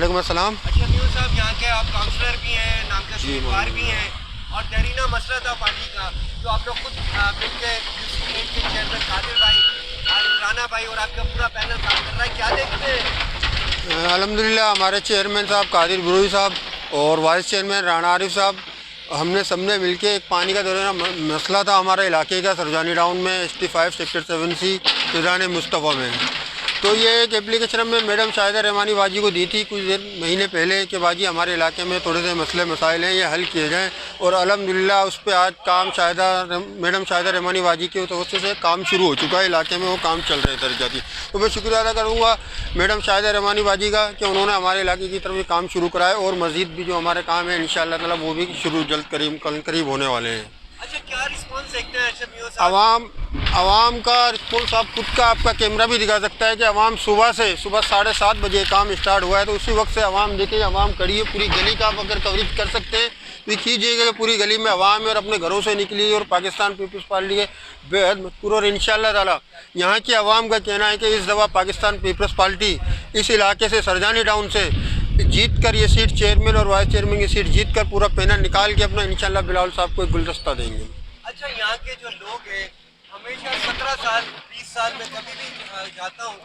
वालेकुम अस्सलाम। अच्छा न्यू साहब, यहाँ के आप काउंसलर भी हैं, नाम का उम्मीदवार भी हैं, और देरीना मसला था पार्टी का जो आप लोग खुद मिलकर यूसी के चेयरमैन कादिर भाई, राना भाई और आपका पूरा पैनल काम कर रहा है, क्या देखते हैं? अल्हम्दुलिल्लाह हमारे चेयरमैन साहब कादिर बरोई साहब और वाइस चेयरमैन राना आरिफ साहब, हमने सबने मिलके एक पानी का दौरान मसला था हमारे इलाके का सरजानी टाउन में ST5 sector 7C Fizaan Mustafa में। तो ये एक एप्लीकेशन में मैडम शाहिदा रहमानी बाजी को दी थी कुछ देर महीने पहले कि बाजी हमारे इलाके में थोड़े से मसले मसाइल हैं, ये हल किए जाएँ। और अल्हम्दुलिल्लाह उस पर आज काम मैडम शाहिदा रहमानी बाजी के तवज्जो से काम शुरू हो चुका है, इलाके में वो काम चल रहे हैं तरक्याती। तो मैं शुक्रिया अदा करूँगा मैडम शाहिदा रहमानी बाजी का कि उन्होंने हमारे इलाके की तरफ ये काम शुरू कराया, और मज़ीद भी जो हमारे काम है इंशाअल्लाह ताला वो भी शुरू जल्द करीब होने वाले हैं। अच्छा, क्या रिस्पॉन्स देखते हैं अच्छा न्यू साहब? आवाम का रिस्पॉन्स आप खुद का आपका कैमरा भी दिखा सकता है कि आवाम सुबह 7:30 बजे काम स्टार्ट हुआ है, तो उसी वक्त से आवाम देखिए आवाम खड़ी है। पूरी गली का आप अगर कवरेज कर सकते हैं तो कीजिएगा कि पूरी गली में आवाम है और अपने घरों से निकली, और पाकिस्तान पीपल्स पार्टी के बेहद मशकूर। और इंशाअल्लाह ताला यहाँ की आवाम का कहना है कि इस दफ़ा पाकिस्तान पीपल्स पार्टी इस इलाके से सरजानी टाउन से जीत कर ये सीट चेयरमैन और वाइस चेयरमैन की सीट जीत कर पूरा पैनल निकाल के अपना इंशाअल्लाह बिलावल साहब को एक गुलदस्ता देंगे। अच्छा, यहाँ के जो लोग हैं, हमेशा 17 साल 20 साल में कभी भी जाता हूँ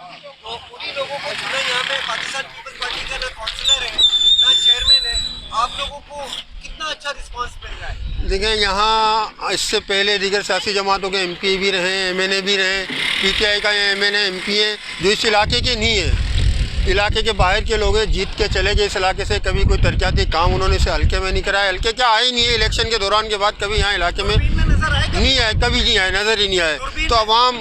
तो उन्हीं लोगों को चुना। यहाँ पे पाकिस्तान पीपल्स पार्टी का ना काउंसलर है ना चेयरमैन है, आप लोगों को कितना अच्छा रिस्पांस मिल रहा है? देखिए, यहाँ इससे पहले दीगर सियासी जमातों के MP भी रहे, MNA भी रहे, PTI का MNA MP है जो इस इलाके के नहीं है, इलाके के बाहर के लोग हैं, जीत के चले गए इस इलाके से। कभी कोई तरक्याती काम उन्होंने इसे हल्के में नहीं कराया, हल्के क्या आए नहीं है इलेक्शन के दौरान के बाद कभी यहाँ इलाके में नहीं आए, कभी नहीं आए, नज़र ही नहीं आए। तो आवाम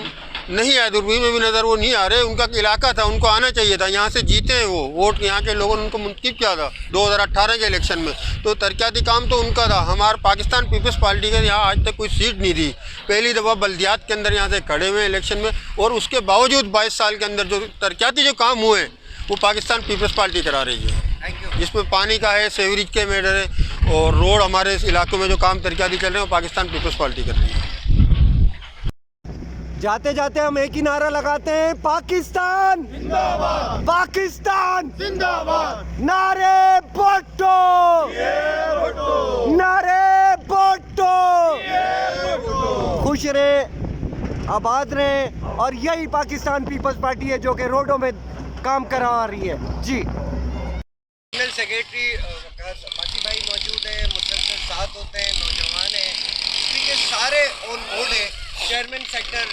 नहीं आए, दूरबीन में भी नज़र वो नहीं आ रहे। उनका इलाका था, उनको आना चाहिए था, यहाँ से जीते हैं वो वोट, यहाँ के लोगों ने उनको मुंतखब किया था 2018 के इलेक्शन में। तो तरक्याती काम तो उनका था। हमारे पाकिस्तान पीपल्स पार्टी के यहाँ आज तक कोई सीट नहीं थी, पहली दफ़ा बल्दियात के अंदर यहाँ से खड़े हुए इलेक्शन में, और उसके बावजूद 22 साल के अंदर जो तरक्याती जो काम हुए वो पाकिस्तान पीपल्स पार्टी करा रही है, जिसमें पानी का है, सेवरेज के मैटर है, और रोड हमारे इस इलाकों में जो काम तरक्याती चल रहे हैं वो पाकिस्तान पीपल्स पार्टी कर रही है। जाते जाते हम एक ही नारा लगाते हैं, पाकिस्तान जिंदाबाद, पाकिस्तान जिंदाबाद, नारे बोटो, नारे बोटो। खुश रहे, आबाद रहे, और यही पाकिस्तान पीपल्स पार्टी है जो कि रोडों में काम करा रही है। जी, जनरल सेक्रेटरी बाकी भाई मौजूद है, मुसलसल साथ होते हैं, नौजवान हैं, इसलिए सारे ऑन बोर्ड है। चेयरमैन सेक्टर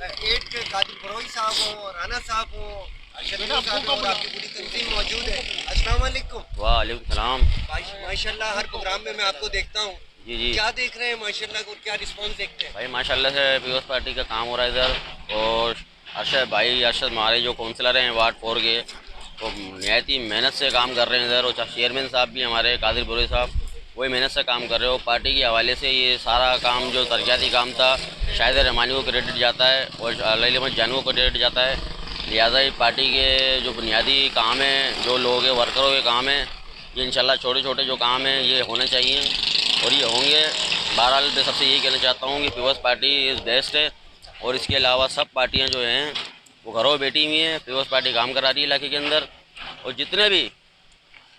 8 के कादिर बरोई साहब हो, राना साहब हो, और आपकी पूरी तंजीम मौजूद है। अस्सलाम वालेकुम। वालेकुम सलाम। माशाल्लाह हर प्रोग्राम में मैं आपको देखता हूँ, जी। क्या देख रहे हैं माशाल्लाह को, क्या रिस्पांस देखते हैं? भाई माशाल्लाह से पीपल्स पार्टी का काम हो रहा है इधर, और अरशद हमारे जो काउंसलर हैं वार्ड 4 के, वो नहायत ही मेहनत से काम कर रहे हैं इधर। और चेयरमैन साहब भी हमारे कादिर बरोई साहब वही मेहनत से काम कर रहे हो। पार्टी के हवाले से ये सारा काम जो तरक्याती काम था शाहिदा रहमानी को क्रेडिट जाता है और अली अहमद जानू को क्रेडिट जाता है। लिहाजा ये पार्टी के जो बुनियादी काम हैं, जो लोग हैं, वर्करों के काम हैं, ये इंशाल्लाह छोटे छोटे जो काम हैं ये होने चाहिए और ये होंगे। बहरहाल मैं सबसे यही कहना चाहता हूँ कि पीपल्स पार्टी इज़ बेस्ट है, और इसके अलावा सब पार्टियाँ जो हैं वो घरों बैठी हुई हैं। पीपल्स पार्टी काम करा रही है इलाके के अंदर, और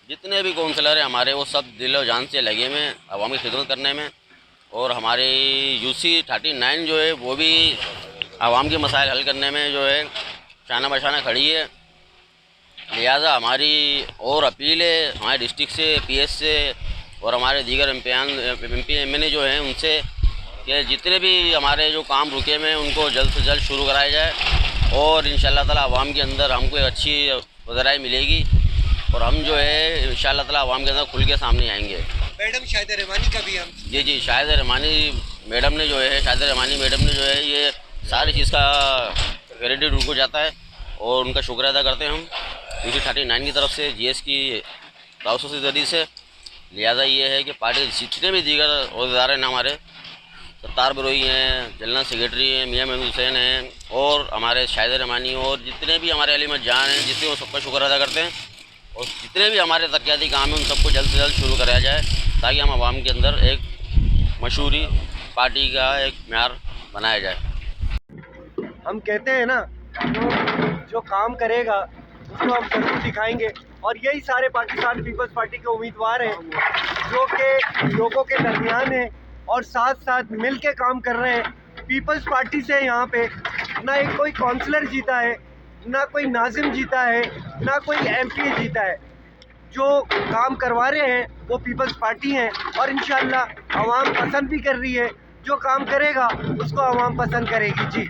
जितने भी काउंसलर हैं हमारे वो सब दिल और जान से लगे हुए हैं अवामी खिदमत करने में। और हमारे UC 39 जो है वो भी आवाम के मसाइल हल करने में जो है शाना बशाना खड़ी है। लिहाजा हमारी और अपील है हमारे डिस्ट्रिक्ट से, PS से और हमारे दीगर MP MNA जो हैं उनसे कि जितने भी हमारे जो काम रुके हुए हैं उनको जल्द से जल्द शुरू कराया जाए, और इंशाअल्लाह ताला आवाम के अंदर हमको एक अच्छी वज़राई मिलेगी, और हम जो है इंशाअल्लाह ताला आवाम के अंदर खुल के सामने आएंगे। मैडम शाहिदा रहमानी का भी हम जी शाहिदा रहमानी मैडम ने जो है ये सारी चीज़ का क्रेडिट उनको जाता है, और उनका शुक्र अदा करते हैं हम UC 39 की तरफ से, GS की ताउसों से जरिए से। लिहाजा ये है कि पार्टी जितने भी दीगर अहदेदार हैं हमारे, सत्तार बरोई हैं, जनरल सेक्रेटरी हैं, मियाँ महमूद हुसैन हैं, और हमारे शाहिदा रहमानी, और जितने भी हमारे अली अहमद जान हैं, जितने वो सबका शुक्र अदा करते हैं, और जितने भी हमारे तरक्याती काम हैं उन सबको जल्द से जल्द शुरू कराया जाए, ताकि हम आवाम के अंदर एक मशहूरी पार्टी का एक म्यार बनाया जाए। हम कहते हैं ना, जो काम करेगा उसको हम जरूर दिखाएंगे। और यही सारे पाकिस्तान पीपल्स पार्टी के उम्मीदवार हैं जो कि लोगों के दरमियान हैं और साथ साथ मिल के काम कर रहे हैं। पीपल्स पार्टी से यहाँ पे ना एक कोई काउंसलर जीता है, ना कोई नाजिम जीता है, ना कोई MP जीता है। जो काम करवा रहे हैं वो पीपल्स पार्टी हैं और इंशाल्लाह आवाम पसंद भी कर रही है। जो काम करेगा उसको आवाम पसंद करेगी। जी।